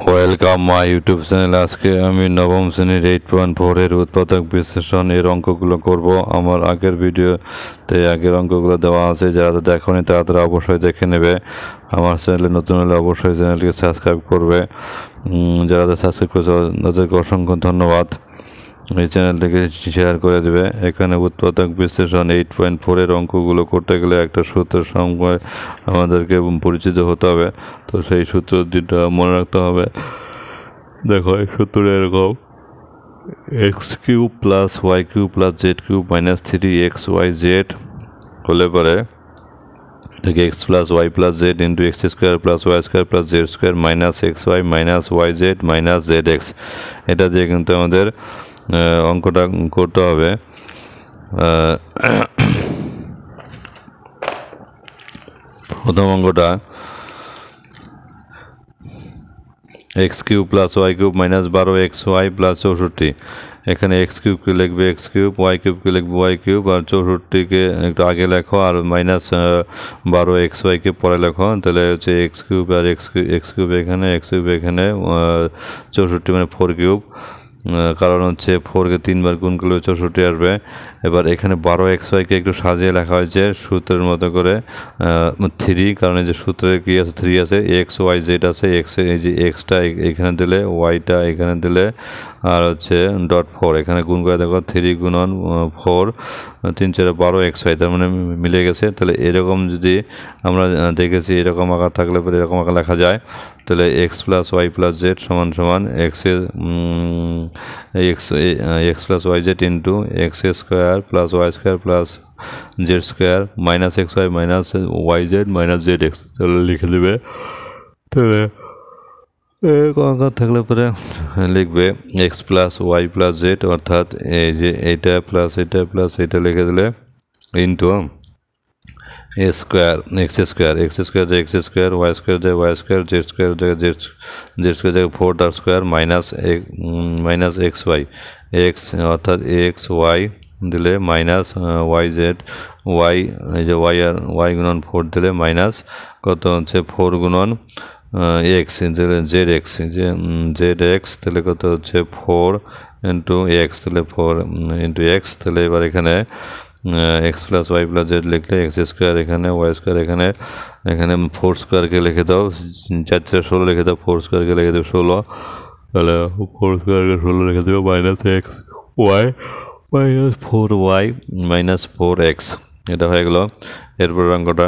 Welcome my YouTube channel. আজকে আমি নবম শ্রেণীর 8.4 এর উৎপাদক বিশ্লেষণ এর অঙ্কগুলো করব। আমার আগের ভিডিওতে আগের অঙ্কগুলো দেওয়া আছে, যারা দেখোনি তারা অবশ্যই দেখে নেবে। আমার চ্যানেলে নতুন হলে অবশ্যই চ্যানেলটিকে সাবস্ক্রাইব করবে। যারা সাবস্ক্রাইব করেছে তাদেরকে অসংখ্য ধন্যবাদ। এই চ্যানেলটিকে শেয়ার করে দেবে। এখানে উৎপাদক বিশ্লেষণ 8.4 এর অঙ্কগুলো করতে গেলে একটা সূত্রের সঙ্গে আমাদেরকে পরিচিত হতে হবে। তো সেই সূত্র দুটো মনে রাখতে হবে। দেখো, এই সূত্র এরকম: x cube plus y cube plus Z cube minus 3xyz হলে পরে থেকে x plus Y plus z into x square plus y square plus z square minus x y minus y z minus z x, এটা দিয়ে কিন্তু আমাদের অঙ্কটা করতে হবে। প্রথম অঙ্কটা x cube plus y cube minus 12xy plus 64। এখানে এক্স কিউবকে লিখবে এক্স কিউব, ওয়াই কিউবকে লিখবে ওয়াই কিউব, আর 64কে একটু আগে লেখো, আর মাইনাস 12xyকে পরে লেখো। তাহলে হচ্ছে এক্স কিউব আর এক্স কিউব এখানে, এক্স কিউব এখানে, 64 মানে 4 কিউব। কারণ হচ্ছে 4কে 3 বার গুণ করলে 64 আসবে। এবার এখানে 12xyকে একটু সাজিয়ে লেখা হয়েছে সূত্রের মতো করে 3, কারণ এই যে সূত্রে কি আছে 3 আছে, এক্স ওয়াই জেড আছে। এক্স এই যে এক্সটা এখানে দিলে, ওয়াইটা এখানে দিলে, আর হচ্ছে ডট 4 এখানে গুণ করে দেখো 3 গুণন 4 3 4 12xy, তার মানে মিলে গেছে। তাহলে এরকম যদি আমরা দেখেছি, এরকম আকার থাকলে পরে এরকম আকার লেখা যায়। তাহলে x plus Y plus z সমান সমান এক্সের x plus y z into x square plus y square plus z square minus x y minus y z minus z x. তাহলে লিখে দেবে। তাহলে আকার থাকলে পরে লিখবে x plus Y plus z, অর্থাৎ এই যে এইটা প্লাস এটা লিখে দিলে into a square x square যে এক্স স্কোয়ার, ওয়াই স্কোয়ার যে ওয়াই স্কোয়ার, জেড স্কোয়ার যে জেড স্কোয়ার যে 4 তার square minus x y x, অর্থাৎ এক্স ওয়াই দিলে মাইনাস ওয়াই জেড ওয়াই, এই যে ওয়াই আর ওয়াই গুণন 4 দিলে মাইনাস কত হচ্ছে 4 গুণন এক্স জেড এক্স, যে জেড এক্স তাহলে কত হচ্ছে 4 ইন্টু এক্স, তাহলে 4 ইন্টু এক্স। তাহলে এবার এখানে x plus Y plus z লিখলে এক্স স্কোয়ার এখানে, ওয়াই স্কোয়ার এখানে, এখানে 4 স্কোয়ারকে লিখে দাও, 4 4 16 লিখে দাও, 4 স্কোয়ারকে লিখে দেবো 16। তাহলে 4 স্কোয়ারকে 16 লিখে দেবো minus x y minus 4y minus 4x, এটা হয়ে গেল। এরপর অঙ্কটা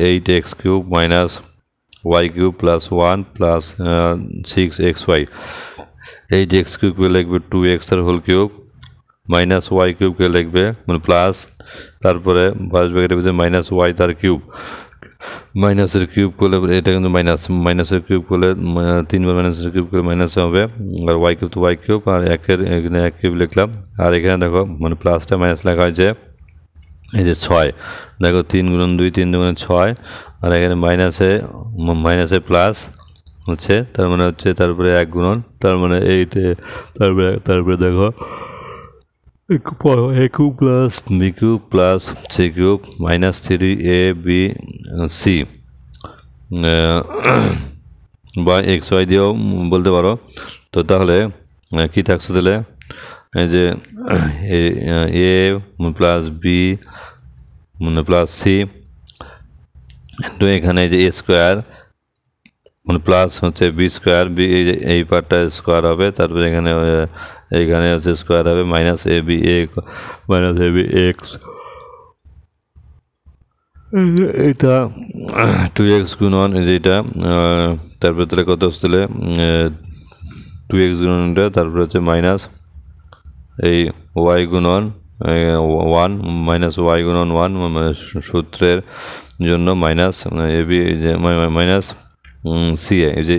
8x cube minus y cube plus 1 plus 6xy। 8x কিউবকে লিখবে 2x এর হোল কিউব মাইনাস ওয়াই কিউবকে লিখবে মানে প্লাস, তারপরে ফার্স্ট ব্র্যাকেটের ভিতরে মাইনাস ওয়াই তার কিউব, মাইনাসের কিউব করলে এটা কিন্তু মাইনাসের কিউব করলে 3 বার মাইনাসের কিউব করলে মাইনাস হবে, আর ওয়াই কিউব তো ওয়াই কিউব, আর একের এখানে এক কিউব লিখলাম। আর এখানে দেখো মানে প্লাসটা মাইনাস লেখা হয়েছে, এই যে 6 দেখো 3 গুণন 2 3 দুগুণে 6, আর এখানে মাইনাসে প্লাস হচ্ছে, তার মানে হচ্ছে তারপরে 1 গুণন, তার মানে এইটে, তারপরে দেখো a cube plus b cube plus c cube minus 3abc বা এক্স ওয়াই দিয়েও বলতে পারো। তো তাহলে কী থাকছে, তাহলে এই যে এ প্লাস বি মানে প্লাস সি ইন্টু এখানে যে এ স্কোয়ার মানে প্লাস হচ্ছে বি স্কোয়ার, বি এই পার্টটা স্কোয়ার হবে, তারপরে এইখানে হচ্ছে স্কোয়ার হবে মাইনাস এ বি এক্স, এটা 2x গুণন যেটা, তারপরে তাহলে কত হচ্ছে, 2x গুণনটা, তারপরে হচ্ছে মাইনাস এই ওয়াই গুণন 1 মাইনাস ওয়াই গুণন 1 সূত্রের জন্য minus A B minus C, এই যে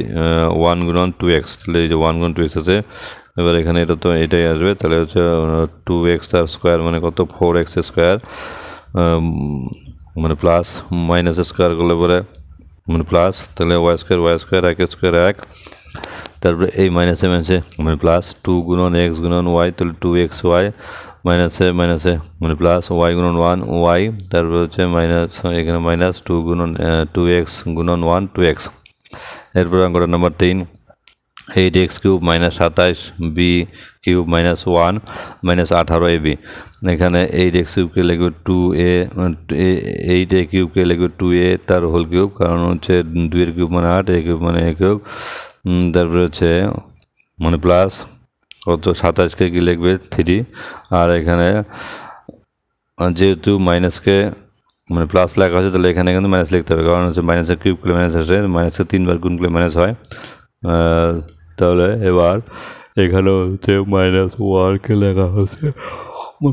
1 গুণন 2x, তাহলে এই যে 1 গুণন 2x আছে। এবার এখানে এটা তো এটাই আসবে, তাহলে হচ্ছে 2x তার স্কোয়ার মানে কত 4x স্কোয়ার মানে প্লাস মাইনাস স্কোয়ার করলে পরে মানে প্লাস, তাহলে ওয়াই স্কোয়ার এক স্কোয়ার 1, তারপরে এই মাইনাসে মানে প্লাস 2 গুণন এক্স গুণন ওয়াই, তাহলে 2xy মাইনাসে মানে প্লাস ওয়াই গুণন 1 ওয়াই, তারপরে হচ্ছে মাইনাস এখানে মাইনাস 2 গুণন 2x গুণন 1 2x। এরপর অঙ্কটা number 3 8x³ minus 27 b cube minus 1 minus 18 ab। এখানে 8x³ লিখবে 2a, 8a³ লিখবে 2a তার হোল কিউব, কারণ হচ্ছে 2 এর কিউব মানে 8, a কিউব মানে a কিউব। তারপরে হচ্ছে মানে প্লাস কত 27কে কি লিখবে 3, আর এখানে যেহেতু মাইনাসকে মানে প্লাস লেখা আছে তাহলে এখানে কিন্তু মাইনাস লিখতে হবে, কারণ হচ্ছে মাইনাসের কিউব করলে মাইনাস আসে, মাইনাসকে 3 বার গুণ করলে মাইনাস হয়। তাহলে এবার এখানে হচ্ছে -1কে লেখা হচ্ছে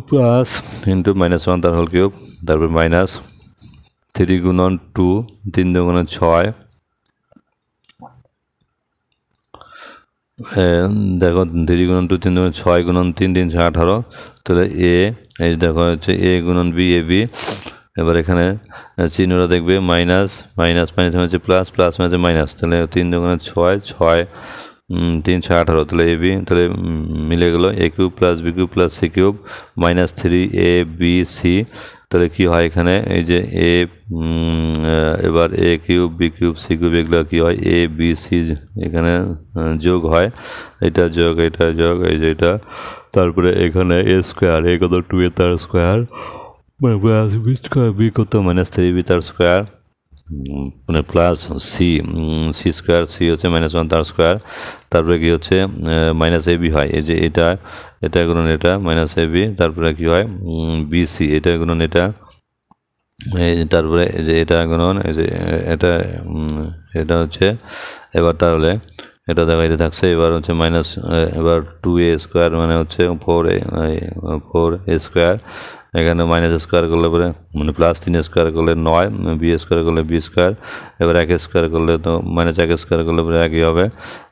প্লাস ইন্টু -1 তার হোল কিউব, তারপর মাইনাস 3 গুণন 2, 3 দুগুণে 6, দেখো 3 গুণন 2, 3 দুগুণে 6 গুণন 3, 3 6 18। তাহলে এই দেখো হচ্ছে a গুণন b ab। এবার এখানে চিহ্নটা দেখবে মাইনাস মাইনাস মাইনাস হচ্ছে প্লাস, প্লাস হচ্ছে মাইনাস, তাহলে 3 দুগুণে 6, 6 3 6 18। তাহলে ab তাহলে মিলে গেল a³ plus b³ plus c³ minus 3ab c। তাহলে কি হয় এখানে এই যে এবার a³ b³ c³ এগুলো কি হয় a b c এখানে যোগ হয়, এটা যোগ এটা যোগ এই যে এটা। তারপরে এখানে a স্কোয়ার, a কত 2a তার স্কোয়ার মানে প্লাস b স্কোয়ার, b কত -3b তার স্কোয়ার মানে প্লাস c স্কোয়ার, c হচ্ছে -1 তার স্কোয়ার। তারপরে কি হচ্ছে মাইনাস ab হয়, এই যে এটা গুণন এটা মাইনাস ab। তারপরে কি হয় bc, এটা গুণন এটা, তারপরে এই যে এটা গুণন এই যে এটা হচ্ছে। এবার তাহলে এটা দেখো এটা থাকছে, এবার হচ্ছে মাইনাস এবার 2a স্কোয়ার মানে হচ্ছে 4a স্কোয়ার। এখানে মাইনাস স্কোয়ার করলে পরে মানে প্লাস 3 স্কোয়ার করলে 9, বি স্কোয়ার করলে বি স্কোয়ার। এবার 1 স্কোয়ার করলে তো মাইনাস 1 স্কোয়ার করলে পরে একই হবে।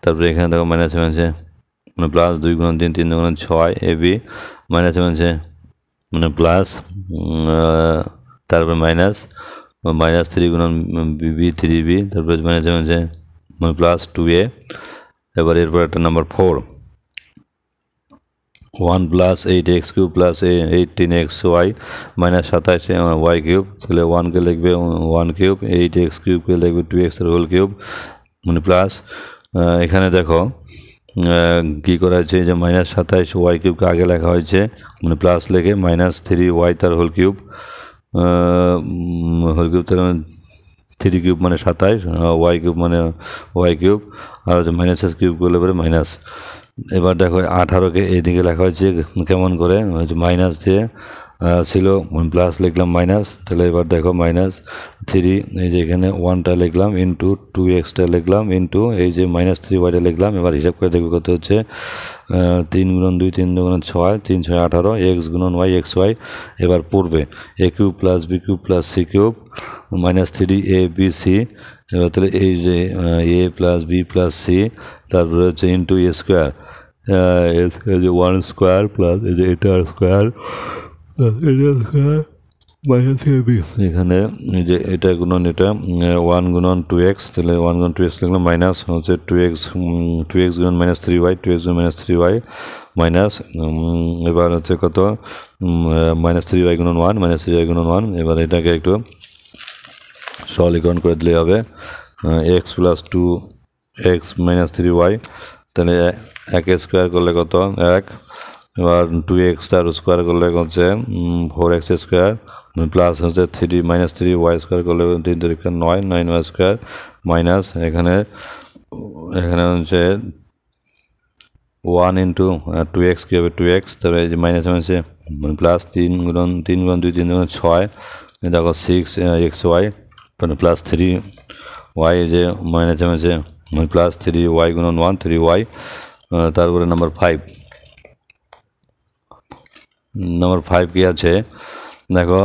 তারপরে এখানে দেখো মাইনাস হচ্ছে মানে প্লাস 2 গুণন 3, 3 গুণন 6 ab মাইনাস হচ্ছে মানে প্লাস, তারপরে মাইনাস 3 গুণন বি 3b, তারপরে মাইনাস হচ্ছে মানে প্লাস 2a। এবার এরপর একটা number 4 1 plus 8x³ plus 18xy minus 27y cube. তাহলে 1কে লিখবে 1 কিউব, 8x³ লিখবে 2x এর হোল কিউব মানে প্লাস এখানে দেখো কী করা হয়েছে যে -27y কিউবকে আগে লেখা হয়েছে মানে প্লাস লিখে -3y তার হোল কিউব তার 3 কিউব মানে 27, y কিউব মানে y কিউব, আর হচ্ছে মাইনাসের কিউব করলে পরে মাইনাস। এবার দেখো 18কে এইদিকে লেখা হয়েছে কেমন করে, হচ্ছে মাইনাস দিয়ে ছিল প্লাস লিখলাম মাইনাস। তাহলে এবার দেখো -3 এই যে এখানে 1টা লিখলাম ইন্টু 2xটা লিখলাম ইন্টু এই যে -3yটা লিখলাম। এবার হিসাব করে দেখবে কত হচ্ছে 3 গুণন 2, 3 গুণন 6, 3 6 18 x গুণন y xy। এবার পড়বে a³ plus b³ plus c³ -3abc। এবার তাহলে এই যে a plus b plus c, তারপরে হচ্ছে ইন্টু a স্কোয়ার, যে 1 স্কোয়ার প্লাস এই যে এটা স্কোয়ার স্কোয়ার মাইনাস ab। এখানে এই যে এটা গুণন এটা 1 গুণন 2x, তাহলে 1 গুণন 2x লিখলাম মাইনাস হচ্ছে 2x গুণন -3y, 2x গুণন -3y মাইনাস এবার হচ্ছে কত -3y গুণন 1 -3y গুণন 1। এবার এটাকে একটু সরলীকরণ করে দিলে হবে x প্লাস 2x -3y। তাহলে 1 স্কোয়ার করলে কত 1, এবার 2x তার স্কোয়ার করলে হচ্ছে 4x স্কোয়ার প্লাস হচ্ছে 3 স্কোয়ার করলে 3 3 9, 9y স্কোয়ার মাইনাস এখানে হচ্ছে 1 ইন্টু 2x কী হবে 2x। তবে এই যে মাইনাস হচ্ছে প্লাস 3 গুণন 2 3 গুণন 6, দেখো 6xy মানে প্লাস 3y, যে মাইনাস হচ্ছে প্লাস 3y গুণন 1 3y। তারপরে নাম্বার 5 কি আছে দেখো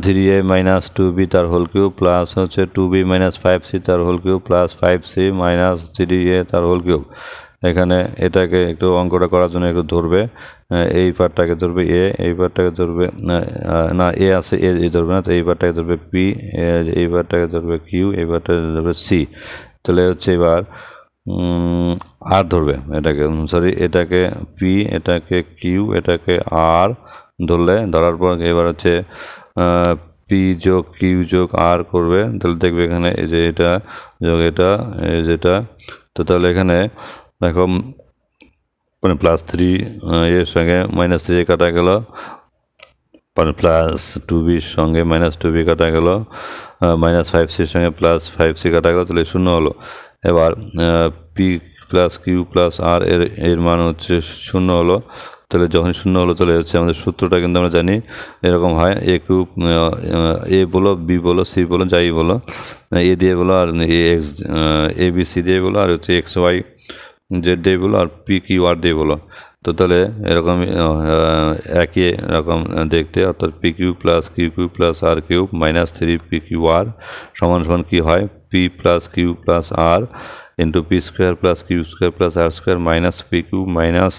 3a মাইনাস 2b তার হোল কিউব প্লাস হচ্ছে 2b মাইনাস 5c তার whole cube plus 5c minus 3a তার হোল কিউব। এখানে এটাকে একটু অঙ্কটা করার জন্য একটু ধরবে, এই পার্টটাকে ধরবে এ, এই পার্টটাকে ধরবে না এ আছে এ ধরবে না, তো এই পার্টটাকে ধরবে পি, এই পার্টটাকে ধরবে কিউ, এই পার্টটাকে ধরবে সি। তাহলে হচ্ছে এবার আর ধরবে এটাকে সরি এটাকে পি, এটাকে কিউ, এটাকে আর ধরার পর এবার হচ্ছে পি যোগ কিউ যোগ আর করবে। তাহলে দেখবে এখানে এই যে এটা যোগ এটা এই যেটা, তো তাহলে এখানে দেখো মানে +3 এর সঙ্গে -3 কাটা গেল, +2b সঙ্গে -2b কাটা গেল, -5c সঙ্গে +5c কাটা গেল, তাহলে 0 হলো। এবার p + q + r এর মান হচ্ছে 0 হলো। তাহলে যখন 0 হলো তাহলে হচ্ছে আমাদের সূত্রটা কিন্তু আমরা জানি এরকম হয়, a কিউব a বলো, b বলো, c বলো, যাই বলো, a দিয়ে বলো আর a b c দিয়ে বলো, আর হচ্ছে x y z দিয়ে বলো, আর p q r দিয়ে বলো। তো তাহলে এরকম একই রকম দেখতে, অর্থাৎ P Q plus Q Q plus R cube -3 P Q R সমান কী হয়, P plus Q plus R into P square plus Q square plus R square minus P Q minus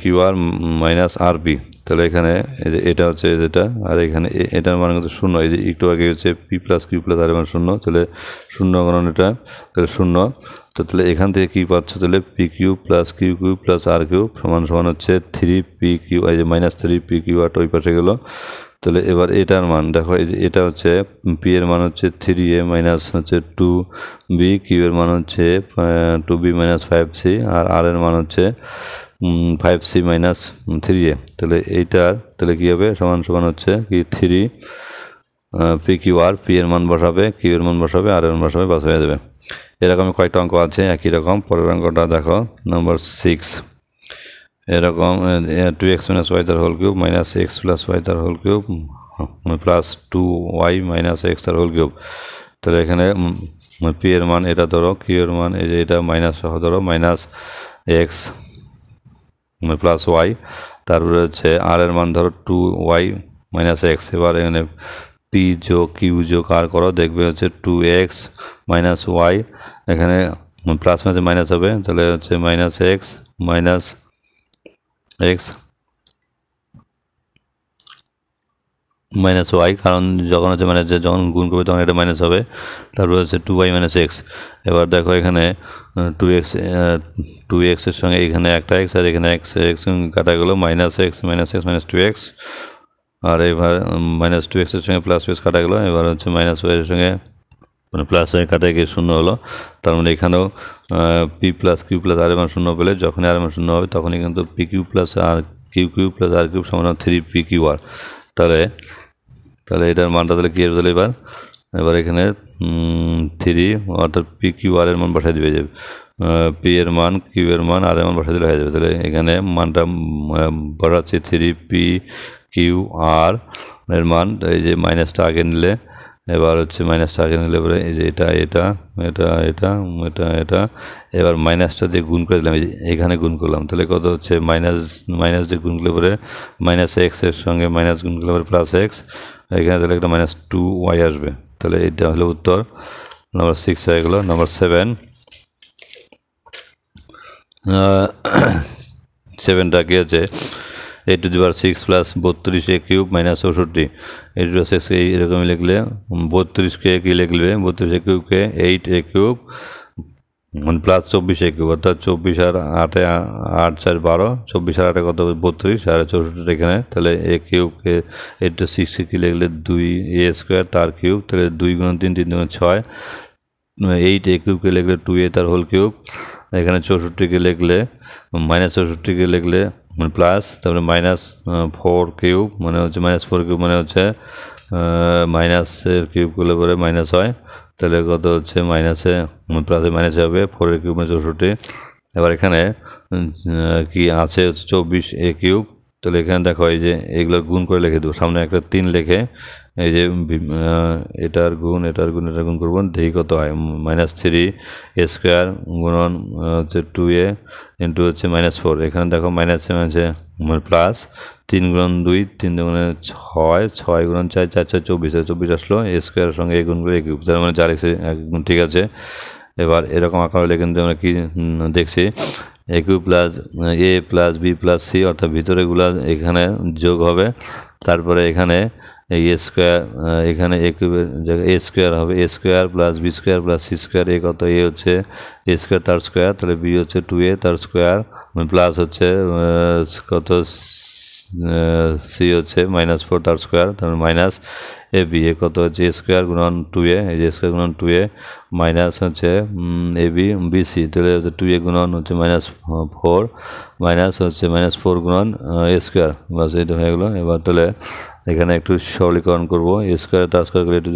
Q R minus R P. তাহলে এখানে এটা হচ্ছে যেটা, আর এখানে এটার মান কিন্তু 0, এই যে একটু আগে হচ্ছে পি প্লাস কিউ প্লাস আর মান 0, তাহলে 0 কারণ এটা, তাহলে 0। তো তাহলে এখান থেকে কী পাচ্ছ, তাহলে P Q plus Q Q plus R Q সমান হচ্ছে 3 পি কিউ, এই যে -3 পি কিউ আর ওই পাশে গেলো। তাহলে এবার এটার মান দেখো, এই যে এটা হচ্ছে পি এর মান হচ্ছে 3a মাইনাস হচ্ছে 2b, কিউ এর মান হচ্ছে 2b মাইনাস 5c, আর আর এর মান হচ্ছে 5c মাইনাস 3a। তাহলে এইটার তাহলে কী হবে, সমান হচ্ছে কি 3 পি কিউ আর, পি এর মান বসাবে, কিউ এর মান বসাবে, আর এর মান বসাবে, বাস হয়ে যাবে। এরকম কয়েকটা অঙ্ক আছে একই রকম। পরের অঙ্কটা দেখো, নম্বর 6, এরকম 2x - y তার হোল কিউব -x + y তার হোল কিউব +2y - x তার হোল কিউব। তাহলে এখানে পি এর মান এটা ধরো, কিউ এর মান এই যে এটা মাইনাস সহ ধরো -x + y, তারপরে হচ্ছে আর এর মান ধরো 2y - x। এবার এখানে পি যোগ কিউ যোগ আর করো, দেখবে হচ্ছে 2x - y, এখানে প্লাস মাঝে মাইনাস হবে, তাহলে হচ্ছে -x - x -y, কারণ যখন হচ্ছে যখন গুণ করবে তখন এটা মাইনাস হবে, তারপর হচ্ছে 2y - x। এবার দেখো এখানে 2x এর সঙ্গে এখানে একটা x, আর এখানে x কাটা গেলো, -x -2x, আর এবার -2x এর সঙ্গে +2x কাটা গেলো, এবার হচ্ছে -y এর সঙ্গে +y কাটা গিয়ে 0 হলো। তার মানে এখানেও পি প্লাস কিউ প্লাস আর এর মান 0 পেলে, যখনই আর এর মান 0 হবে তখনই কিন্তু P Q plus R Q Q plus R cube সমান 3 পি কিউ আর। তাহলে এটার মানটা তাহলে কী হবে, তাহলে এবার এখানে 3 অর্থাৎ পি কিউ আর এর মান বসাই দেবে, যে পি এর মান, কিউ এর মান, আর এর মান বসাই দিলে হয়ে যাবে। তাহলে এখানে মানটা বসাচ্ছি 3 পি কিউ আর এর মান, এই যে মাইনাসটা আগে নিলে, এবার হচ্ছে মাইনাসটা আগে নিলে পরে এই যে এটা এটা এটা এটা এটা এটা, এবার মাইনাসটা দিয়ে গুণ করে দিলাম, এই যে এখানে গুণ করলাম, তাহলে কত হচ্ছে মাইনাস দিয়ে গুণ করলে পরে -x এর সঙ্গে মাইনাস গুণ করলে পরে +x, এখানে তাহলে একটা -2y আসবে। তাহলে এটা হলো উত্তর। নম্বর 6 হয়ে গেলো। নম্বর 7টা কি আছে, a⁻6 + 32a³ -64, a⁻6 এরকমই লিখলে, 32কে কী লিখবে, 32a³ 8a³ +24a³ অর্থাৎ 24 আর 8 8 4 12, 24 আর 8 কত 32, আর 64 এখানে, তাহলে a³ 8 কী লিখলে 2a² তার কিউব, তাহলে 2 × 3 3 × 6, 8a³ লিখলে 2a তার হোল কিউব, এখানে 64কে লিখলে -64কে লিখলে প্লাস, তারপরে -4³ মানে হচ্ছে -4³ মানে হচ্ছে মাইনাসের কিউব করলে পরে মাইনাস হয়, তাহলে কত হচ্ছে মাইনাসে প্লাসে মাইনাসে হবে 4a³ মানে 64। এবার এখানে কি আছে হচ্ছে 24a³, তাহলে এখানে দেখো এই যে এগুলোর গুণ করে লিখে দেবো, সামনে একটা 3 লিখে, এই যে এটার গুণ করবো, দেখি কত হয়, -3a² গুণন হচ্ছে 2a ইন্টু হচ্ছে -4, এখানে দেখো মাইনাসে আছে প্লাস, 3 × 2 3 × 6, 6 × 4 4 4 24, 24 আসলো, a² সঙ্গে a গুণ করে a³, তার মানে 4x একদম ঠিক আছে। এবার এরকম আকার হলে কিন্তু আমরা কি দেখছি, a³ + a + b + c, অর্থাৎ ভিতরেগুলো এখানে যোগ হবে, তারপরে এখানে a², এখানে a³ a² হবে, a² + b² + c², এ কত, a হচ্ছে a² তার স্কোয়ার, তাহলে b হচ্ছে 2a তার স্কোয়ার প্লাস হচ্ছে কত সি হচ্ছে -4 তার স্কোয়ার, তারপরে মাইনাস এ বি এ কত হচ্ছে এ স্কোয়ার গুণন 2a, এই যে স্কোয়ার গুণন 2a মাইনাস হচ্ছে এ বি বিসি, তাহলে হচ্ছে 2a গুণন হচ্ছে -4 মাইনাস হচ্ছে -4 গুণন এ স্কোয়ার, বাস এটা হয়ে গেলো। এবার তাহলে এখানে একটু সরলীকরণ করবো, এ স্কোয়ার তার স্কোয়ার করে 2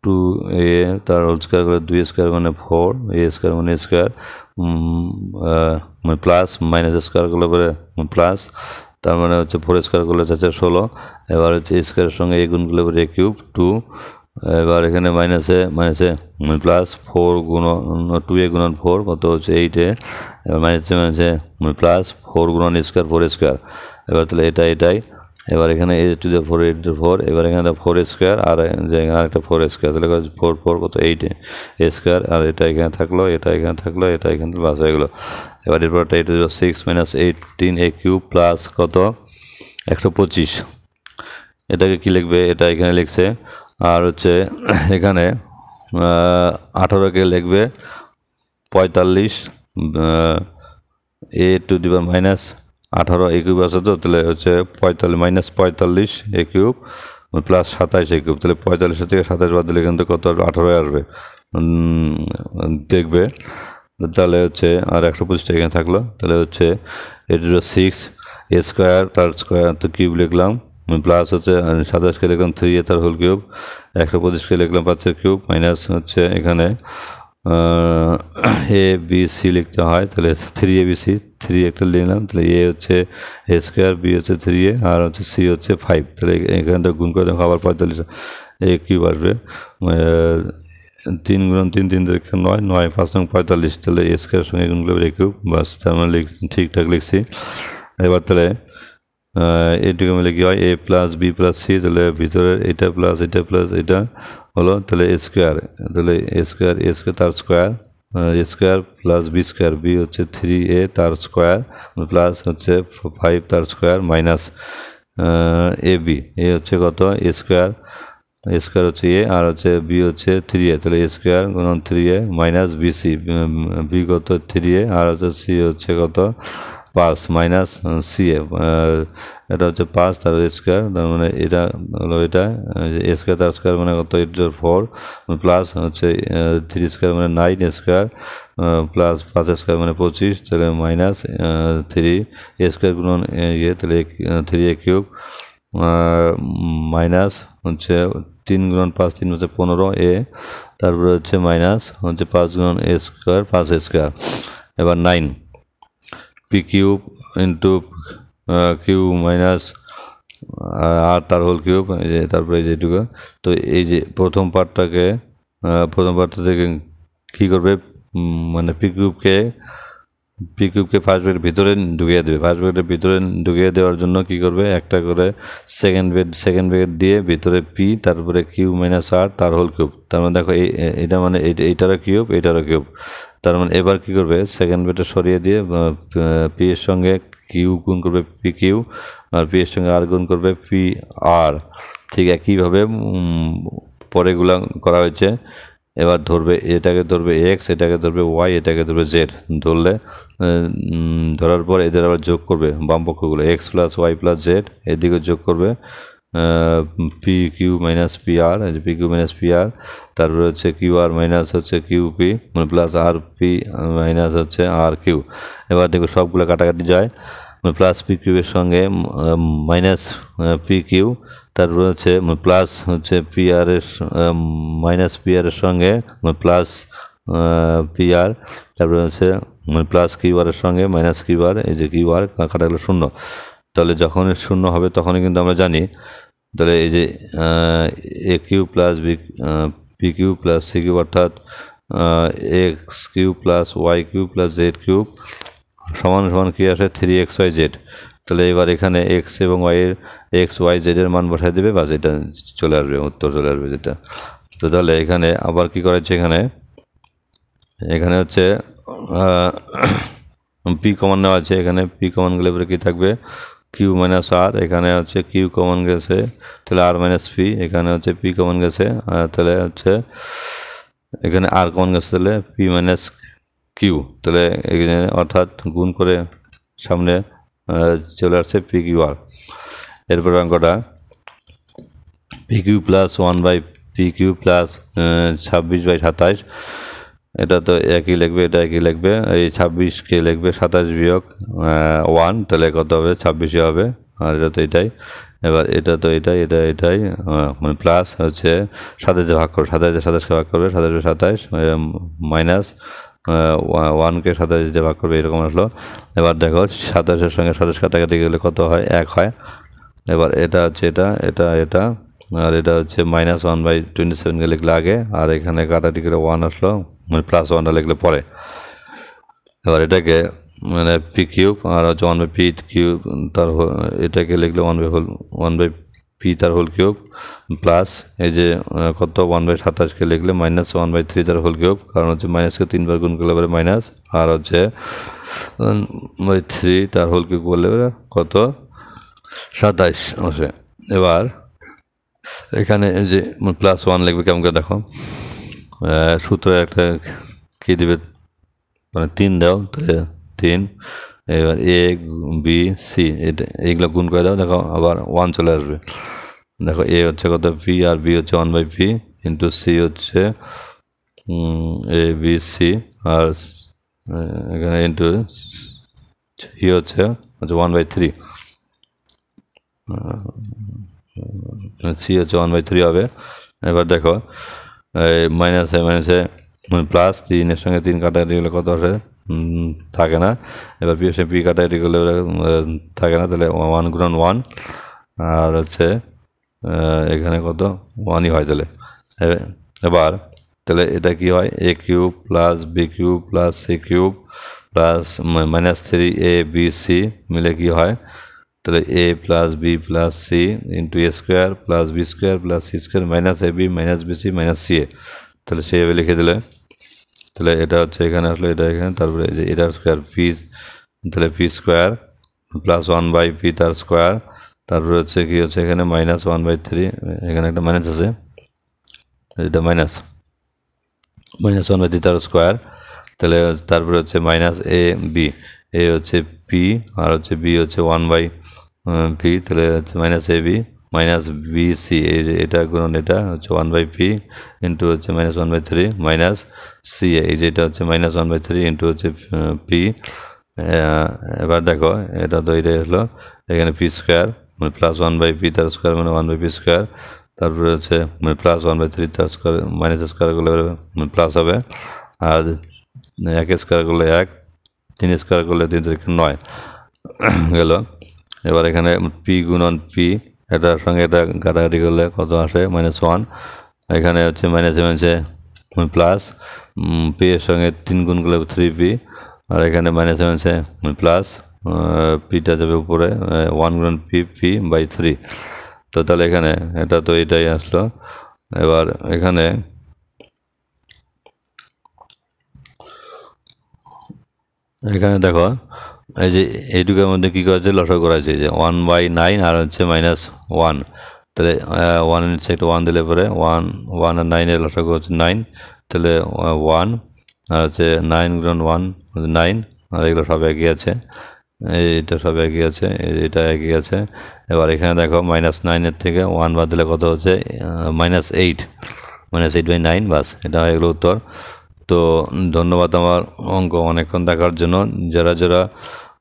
2a তার হোল স্কোয়ার করে 2a স্কোয়ার মানে 4, এ স্কোয়ার মানে স্কোয়ার প্লাস মাইনাস স্কোয়ার করলে পরে প্লাস, তার মানে হচ্ছে 4 স্কোয়ার করলে হচ্ছে 16, এবার হচ্ছে স্কোয়ারের সঙ্গে এ গুণ করলে পরে এ কিউব 2, এবার এখানে মাইনাসে প্লাস 4 গুণন 2a গুণন 4 কত হচ্ছে 8a, এবার মাইনাসে প্লাস 4 গুণন স্কোয়ার 4 স্কোয়ার, এবার তাহলে এটাই এবার এখানে a টু দ্য 4 8 4, এবার এখানে 4 স্কোয়ার আর আরেকটা 4 স্কোয়ার, তাহলে 4 4 কত 8 এ স্কোয়ার, আর এটা এখানে থাকলো, এটা এখানে থাকলো, এটা এখানে বাস হয়ে গেলো। এবার এরপরটা 8 two 6 minus 18 A cube plus কত 125, এটাকে কি লিখবে, এটা এখানে লিখছে, আর হচ্ছে এখানে 18কে লিখবে 45 A to the power minus 18 A cube আছে, তো তাহলে হচ্ছে 45 -45 A cube plus 27 A cube, তাহলে 45 থেকে 27 বাদ দিলে কিন্তু কত 18 আসবে দেখবে, তাহলে হচ্ছে আর 125টা এখানে থাকলো, তাহলে হচ্ছে এটা 6 এ স্কোয়ার তার স্কোয়ার তো কিউব লিখলাম, প্লাস হচ্ছে 27কে লিখলাম 3a তার হোল কিউব, 125কে লিখলাম 5 কিউব, মাইনাস হচ্ছে এখানে এ বি সি লিখতে হয়, তাহলে 3abc 3 একটা নিলাম, তাহলে এ হচ্ছে এ স্কোয়ার, বি হচ্ছে 3a, আর হচ্ছে সি হচ্ছে 5, তাহলে এখানে তো গুণ করে দেখো আবার 45 এ কিউব আসবে, 3 গুণ 3 3 থেকে 9 9 5 নং 45, তাহলে এ স্কোয়ারের সঙ্গে গুণ করলে এ কিউব, বাস তার মানে ঠিকঠাক লিখছি। এবার তাহলে এটুকু মিলে কি হয় এ প্লাস বি প্লাস সি, তাহলে ভিতরে এটা প্লাস এটা হলো, তাহলে এ স্কোয়ার, তাহলে এ স্কোয়ার তার square, A square plus B square, B হচ্ছে 3a তার স্কোয়ার প্লাস হচ্ছে 5 তার square minus A B, A হচ্ছে কত এ স্কোয়ার হচ্ছে এ, আর হচ্ছে বি হচ্ছে 3a, তাহলে এ স্কোয়ার গুণন 3a মাইনাস বিসি, বি কত 3a, আর হচ্ছে সি হচ্ছে কত 5 মাইনাস সি এ, এটা হচ্ছে 5 তার স্কোয়ার, তার মানে এটা হলো এটা এ স্কোয়ার তার স্কোয়ার মানে কত 8 প্লাস হচ্ছে 3 স্কোয়ার মানে 9 স্কোয়ার প্লাস 5 স্কোয়ার মানে 25, তাহলে মাইনাস 3 এ স্কোয়ার গুণন ইয়ে, তাহলে 3a কিউব মাইনাস হচ্ছে 3 গুণন 5 3 হচ্ছে 15 এ, তারপরে হচ্ছে মাইনাস হচ্ছে 5 গুণন এ স্কোয়ার 5 স্কোয়ার, এবার 9 P cube into Q minus R তার হোল কিউব, তারপরে এই যেটুকু, তো এই যে প্রথম পার্টটা থেকে কী করবে মানে পি কিউবকে ফার্স্ট ব্র্যাকেটের ভিতরে ঢুকিয়ে দেবে, ফার্স্ট ব্র্যাকেটের ভিতরে ঢুকিয়ে দেওয়ার জন্য কি করবে একটা করে সেকেন্ড ব্র্যাকেট দিয়ে ভিতরে পি তারপরে কিউ মাইনাস আর তার হোল কিউব, তার মানে দেখো এটা মানে এইটারও কিউব তার মানে এবার কি করবে সেকেন্ড ব্র্যাকেট সরিয়ে দিয়ে পি এর সঙ্গে কিউ গুণ করবে পি কিউ, আর পি এর সঙ্গে আর গুণ করবে পি আর, ঠিক একইভাবে পরেগুলো করা হয়েছে। এবার ধরবে এটাকে ধরবে এক্স, এটাকে ধরবে ওয়াই, এটাকে ধরবে জেড, ধরার পর এদের আবার যোগ করবে বাম পক্ষগুলো X plus Y plus Z, এদিকে যোগ করবে P Q minus P R, P Q minus P R, তারপরে হচ্ছে কিউ আর মাইনাস হচ্ছে Q P plus R P minus হচ্ছে আর কিউ। এবার দেখো সবগুলো কাটাকাটি যায়, প্লাস পি কিউবের সঙ্গে মাইনাস পি কিউ, তারপরে হচ্ছে প্লাস হচ্ছে পি আর এর মাইনাস পি আর এর সঙ্গে প্লাস পি আর, তারপরে হচ্ছে প্লাস কিউ আর এর সঙ্গে মাইনাস কিউ আর, এই যে কিউ আর কাটা গেলো শূন্য, তাহলে যখন শূন্য হবে তখনই কিন্তু আমরা জানি, তাহলে এই যে A Q plus B P Q plus C Q অর্থাৎ X Q plus Y Q plus Z cube সমান সমান কী আসে 3xyz, তাহলে এবার এখানে এক্স এবং ওয়াইয়ের এক্স ওয়াই জেডের মান বসাই দেবে, বাস এটা চলে আসবে, উত্তর চলে আসবে যেটা। তো তাহলে এখানে আবার কি করেছে, এখানে হচ্ছে পি কমন নেওয়া আছে, এখানে পি কমন গেলে পরে কী থাকবে কিউ মাইনাস আর, এখানে হচ্ছে কিউ কমন গেছে তাহলে আর মাইনাস পি, এখানে হচ্ছে পি কমন গেছে তাহলে হচ্ছে এখানে আর কমন গেছে তাহলে পি মাইনাস কিউ, তাহলে এখানে অর্থাৎ গুণ করে সামনে চলে আসছে পি কিউ আর। এরপর অঙ্কটা P Q plus 1/PQ plus 26/27, এটা তো একই লিখবে, এটা একই লিখবে, এই 26কে লিখবে 27 বিয়োগ 1, তাহলে কত হবে 26 হবে, আর এটা তো এটাই। এবার এটা তো এটাই মানে প্লাস হচ্ছে 27 ভাগ করবে, 27কে ভাগ করবে, 27 মাইনাস 1কে 27 ভাগ করবে, এরকম আসলো। এবার দেখো 27-এর সঙ্গে 27 কাটাকাটি গেলে কত হয়, 1 হয়। এবার এটা হচ্ছে এটা আর এটা হচ্ছে -1/27কে লিখলে আগে, আর এখানে কাটাটি করে 1 আসলো, মানে +1টা লিখলে পরে। এবার এটাকে মানে পি কিউব আর হচ্ছে 1/P কিউব, তার এটাকে লিখলে 1/P তার হোল কিউব প্লাস এই যে কত 1/27কে লিখলে -1/3 তার হোল কিউব, কারণ হচ্ছে মাইনাসকে 3বার গুণ করলে পরে মাইনাস, আর হচ্ছে 3 তার হোল কিউব করলে কত 27 আসে। এবার এখানে যে +1 লিখবে কেমন করে দেখো, সূত্র একটা কী দেবে, মানে 3 দাও, তাহলে 3, এবার A B C এটা এইগুলো গুণ করে দাও, দেখো আবার 1 চলে আসবে। দেখো A হচ্ছে কত P, আর B হচ্ছে 1/P ইন্টু C হচ্ছে ABC, আর এখানে ইন্টু C হচ্ছে 1/3, C হচ্ছে 1/3 হবে। এবার দেখো মাইনাসে প্লাস 3-এর সঙ্গে 3 কাটাকাটি গেলে কত আসে, থাকে না। এবার পি এসে পি কাটাকাটি গেলে থাকে না, তাহলে 1 গুণন 1, আর হচ্ছে এখানে কত 1ই হয়। তাহলে এবার তাহলে এটা কি হয়, A cube plus B cube plus C cube plus -3ABC মিলে কি হয়, তাহলে A plus B plus C into A square plus B square plus C square -AB -BC -CA, তাহলে সেভাবে লিখে দিলে, তাহলে এটা হচ্ছে এখানে আসলো, এটা এখানে, তারপরে যে এটার স্কোয়ার পি, তাহলে পি স্কোয়ার প্লাস 1/P তার স্কোয়ার, তারপরে হচ্ছে কি হচ্ছে এখানে -1/3, এখানে একটা মাইনাস আছে, এটা -1/3 তার স্কোয়ার, তাহলে তারপরে হচ্ছে -AB, A হচ্ছে P আর হচ্ছে B হচ্ছে 1/P, তাহলে হচ্ছে -AB -BC, এটা গুণন এটা হচ্ছে 1/P ইন্টু হচ্ছে -1/3 CA, এই যে এটা হচ্ছে -1/3 ইন্টু হচ্ছে P। এবার দেখো এটা তো এটাই হলো, এখানে P স্কোয়ার মানে প্লাস 1/P তার স্কোয়ার মানে 1/P স্কোয়ার, তারপরে হচ্ছে মানে প্লাস 1/3 তার স্কোয়ার, মাইনাস স্কোয়ার করলে প্লাস হবে, আর 1 স্কোয়ার করলে 1, 3 স্কোয়ার করলে 3 9 গেল। এবার এখানে পি গুণন পি, এটার সঙ্গে এটা কাটাকাটি করলে কত আসে -1, এখানে হচ্ছে মাইনাসে প্লাস, পি এর সঙ্গে 3 গুণ করলে 3P, আর এখানে মাইনাসে প্লাস, পিটা যাবে উপরে 1 গুণন P/3, তো তাহলে এখানে এটা তো এটাই আসলো। এবার এখানে দেখো এই যে এইটুকুর মধ্যে কী করেছে, লসাগু করা হয়েছে, যে 1/9 আর হচ্ছে -1, তাহলে 1 এর নিচে একটা 1 দিলে পরে 1 আর 9-এর লসাগু হচ্ছে 9, তাহলে 1 আর হচ্ছে 9 গুণন 1 9, আর এগুলো সব একই আছে, এইটা সব একই আছে, এটা একই আছে। এবার এখানে দেখো -9-এর থেকে 1 বাদ দিলে কত হচ্ছে -8, -8/9, বাস এটা হয়ে গেলো উত্তর। তো ধন্যবাদ আমার অঙ্ক অনেকক্ষণ দেখার জন্য। যারা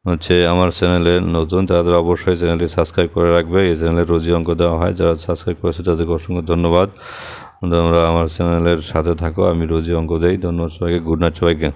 হচ্ছে আমার চ্যানেলে নতুন তারা অবশ্যই চ্যানেলটি সাবস্ক্রাইব করে রাখবে, এই চ্যানেলে রোজই অঙ্ক দেওয়া হয়, যারা সাবস্ক্রাইব করেছে তাদেরকে অসংখ্য ধন্যবাদ। তোমরা আমার চ্যানেলের সাথে থাকো, আমি রোজই অঙ্ক দেই। ধন্যবাদ সবাইকে, গুড নাইট সবাইকে।